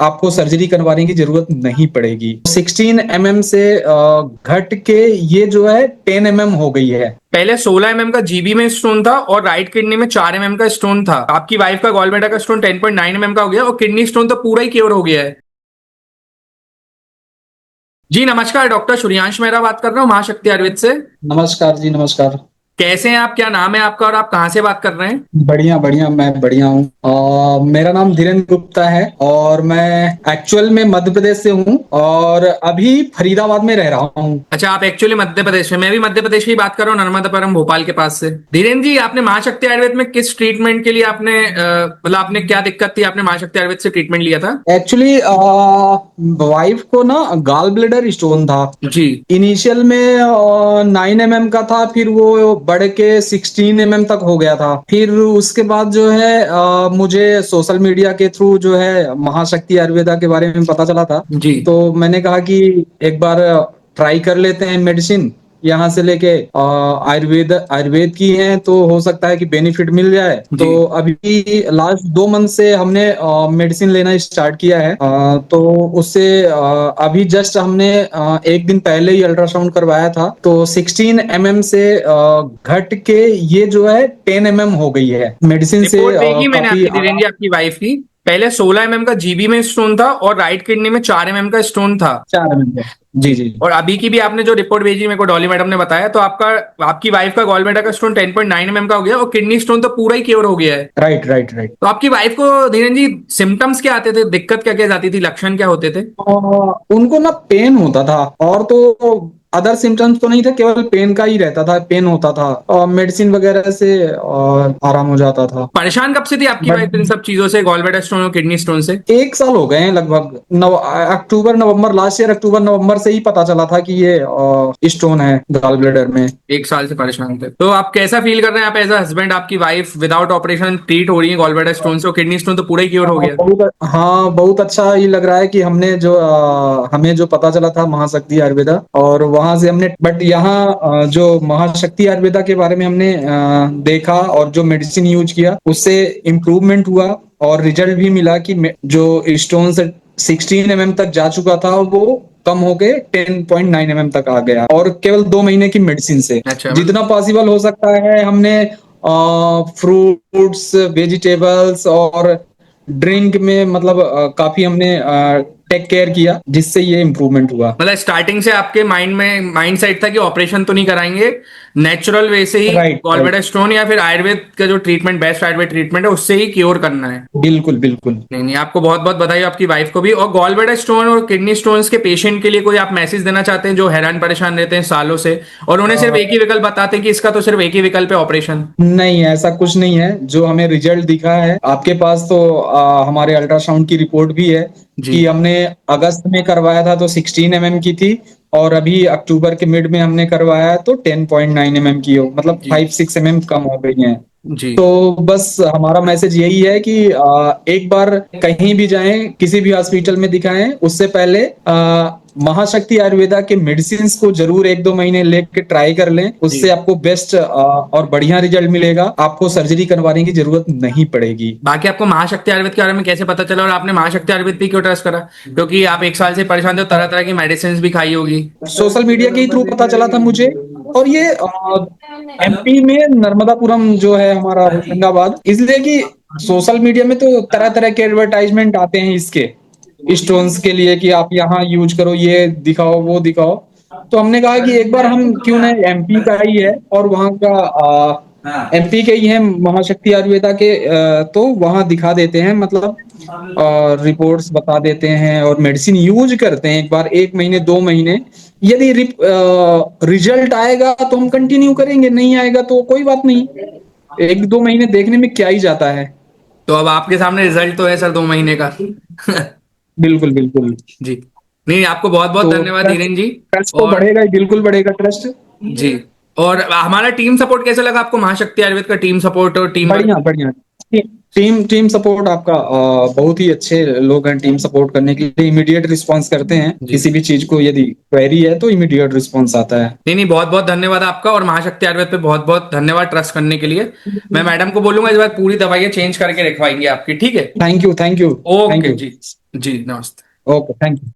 आपको सर्जरी करवाने की जरूरत नहीं पड़ेगी। 16 mm से घट के ये जो है 10 mm हो गई है। पहले 16 mm का जीबी में स्टोन था और राइट किडनी में 4 mm का स्टोन था। आपकी वाइफ का गॉल ब्लैडर का स्टोन 10.9 mm का हो गया और किडनी स्टोन तो पूरा ही क्योर हो गया है। जी नमस्कार, डॉक्टर सूर्यांश मेहरा बात कर रहा हूँ महाशक्ति आयुर्वेद से। नमस्कार जी, नमस्कार। कैसे हैं आप? क्या नाम है आपका और आप कहाँ से बात कर रहे हैं? बढ़िया बढ़िया, मैं बढ़िया हूँ। मेरा नाम धीरेन्द्र गुप्ता है और मैं एक्चुअल में मध्य प्रदेश से हूँ और अभी फरीदाबाद में रह रहा हूँ। अच्छा, आप एक्चुअली मध्य प्रदेश में, मैं भी मध्य प्रदेश की बात कर रहा हूँ, नर्मदापुरम भोपाल के पास से। धीरेन्द्र जी, आपने महाशक्ति आयुर्वेद में किस ट्रीटमेंट के लिए आपने मतलब आपने क्या दिक्कत थी, आपने महाशक्ति आयुर्वेद से ट्रीटमेंट लिया था? एक्चुअली वाइफ को ना गाल ब्लेडर स्टोन था। जी। इनिशियल में 9 mm का था, फिर वो बढ़ के 16 mm तक हो गया था। फिर उसके बाद जो है मुझे सोशल मीडिया के थ्रू जो है महाशक्ति आयुर्वेदा के बारे में पता चला था। जी। तो मैंने कहा कि एक बार ट्राई कर लेते हैं मेडिसिन यहाँ से लेके। आयुर्वेद आयुर्वेद की है तो हो सकता है कि बेनिफिट मिल जाए। जी। तो अभी लास्ट 2 मंथ से हमने मेडिसिन लेना स्टार्ट किया है। तो उससे अभी जस्ट हमने एक दिन पहले ही अल्ट्रासाउंड करवाया था, तो 16 mm से घट के ये जो है 10 mm हो गई है मेडिसिन से। रिपोर्ट देखी मैंने काफी आपकी, धीरेन्द्र जी, आपकी वाइफ की। पहले 16 mm का जीबी में स्टोन था और राइट किडनी में 4 mm का स्टोन था। 4 mm। जी जी। और अभी की भी आपने जो रिपोर्ट भेजी मेरे को, डॉली मैडम ने बताया, तो आपका आपकी वाइफ का गॉल ब्लैडर का स्टोन 10.9 mm का हो गया और किडनी स्टोन तो पूरा ही क्योर हो गया है। Right right right. तो आपकी वाइफ को धीरेन्द्र जी सिम्टम्स क्या आते थे, दिक्कत क्या क्या जाती थी, लक्षण क्या होते थे? उनको ना पेन होता था और तो अदर सिम्टम्स तो नहीं था, केवल पेन का ही रहता था, पेन होता था और मेडिसिन वगैरह से आराम हो जाता था। परेशान कब से थी आपकी बट वाइफ इन सब चीजों से, गॉल ब्लैडर स्टोन और किडनी स्टोन से? 1 साल हो गए हैं लगभग। अक्टूबर नवंबर, लास्ट ईयर अक्टूबर नवंबर से ही पता चला था कि ये स्टोन है गॉल ब्लैडर में। 1 साल से परेशान थे। तो आप कैसा फील कर रहे हैं, आप एज अ हस्बैंड? आपकी वाइफ विदाउट ऑपरेशन ट्रीट हो रही है गॉल ब्लैडर स्टोन से और किडनी स्टोन तो पूरा ही क्योर हो गया। बहुत अच्छा ही लग रहा है कि हमने जो हमें जो पता चला था महाशक्ति आयुर्वेदा, और वहां से हमने, बट यहाँ जो महाशक्ति आयुर्वेदा के बारे में हमने देखा और जो मेडिसिन यूज किया उससे इम्प्रूवमेंट हुआ और रिजल्ट भी मिला कि जो स्टोन 16 mm तक जा चुका था वो कम हो गए 10.9 mm तक आ गया, और केवल 2 महीने की मेडिसिन से। अच्छा, जितना पॉसिबल हो सकता है हमने फ्रूट्स, वेजिटेबल्स और ड्रिंक में मतलब काफी हमने टेक केयर किया, जिससे ये इम्प्रूवमेंट हुआ। मतलब स्टार्टिंग से आपके माइंड में माइंड सेट था कि ऑपरेशन तो नहीं कराएंगे, नेचुरल वे से ही right gall right. Bladder stone या फिर आयुर्वेद का जो ट्रीटमेंट, बेस्ट आयुर्वेद ट्रीटमेंट है, उससे ही क्योर करना है। बिल्कुल बिल्कुल। नहीं नहीं, आपको बहुत बहुत बधाई, आपकी वाइफ को भी। और गॉल ब्लैडर स्टोन और किडनी स्टोन्स के पेशेंट के लिए कोई आप मैसेज देना चाहते हैं जो हैरान परेशान रहते हैं सालों से और उन्हें सिर्फ एक ही विकल्प बताते हैं कि इसका तो सिर्फ एक ही विकल्प है, ऑपरेशन? नहीं, ऐसा कुछ नहीं है। जो हमें रिजल्ट दिखा है, आपके पास तो हमारे अल्ट्रासाउंड की रिपोर्ट भी है जी। कि हमने अगस्त में करवाया था तो 16 mm की थी, और अभी अक्टूबर के मिड में हमने करवाया है तो 10.9 mm की हो, मतलब जी। 5-6 mm कम हो गई है। जी। तो बस हमारा मैसेज यही है कि एक बार कहीं भी जाएं, किसी भी हॉस्पिटल में दिखाएं, उससे पहले महाशक्ति आयुर्वेदा के मेडिसिन को जरूर 1-2 महीने लेके ट्राई कर लें। जी। उससे आपको बेस्ट और बढ़िया रिजल्ट मिलेगा। आपको सर्जरी करवाने की जरूरत नहीं पड़ेगी। बाकी आपको महाशक्ति आयुर्वेद के बारे में कैसे पता चला और आपने महाशक्ति आयुर्वेद पे क्यों ट्रस्ट करा? क्योंकि आप 1 साल से परेशान थे, तरह तरह की मेडिसिन भी खाई होगी। सोशल मीडिया के थ्रू पता चला था मुझे, और ये एमपी में नर्मदापुरम जो है हमारा होशंगाबाद, इसलिए कि सोशल मीडिया में तो तरह तरह के एडवर्टाइजमेंट आते हैं इसके स्टोन्स के लिए कि आप यहाँ यूज करो, ये दिखाओ वो दिखाओ। तो हमने कहा कि एक बार हम क्यों ना, एमपी का ही है और वहाँ का एमपी के ही है महाशक्ति आयुर्वेदा के, तो वहाँ दिखा देते हैं, मतलब रिपोर्ट्स बता देते हैं और मेडिसिन यूज करते हैं एक बार, 1 महीने 2 महीने। यदि रिजल्ट आएगा तो हम कंटिन्यू करेंगे, नहीं आएगा तो कोई बात नहीं। 1-2 महीने देखने में क्या ही जाता है। तो अब आपके सामने रिजल्ट तो है सर, 2 महीने का। बिल्कुल बिल्कुल। जी। नहीं, आपको बहुत बहुत तो धन्यवाद ट्रस्ट धीरेन जी। ट्रस्ट तो और बढ़ेगा ही, बिल्कुल बढ़ेगा ट्रस्ट। जी। और हमारा टीम सपोर्ट कैसा लगा आपको, महाशक्ति आयुर्वेद का टीम सपोर्ट और टीम वर्क? बढ़िया बढ़िया। टीम टीम सपोर्ट आपका बहुत ही अच्छे लोग हैं। टीम सपोर्ट करने के लिए इमीडिएट रिस्पांस करते हैं, जी। किसी भी चीज को यदि क्वेरी है तो इमीडिएट रिस्पांस आता है। नहीं नहीं, बहुत बहुत धन्यवाद आपका, और महाशक्ति आयुर्वेद पे बहुत बहुत धन्यवाद ट्रस्ट करने के लिए। मैं मैडम को बोलूंगा इस बार पूरी दवाइयाँ चेंज करके रखवाएंगे आपकी, ठीक है? Thank you thank you. Thank okay you. जी। जी नमस्ते। Okay, thank you.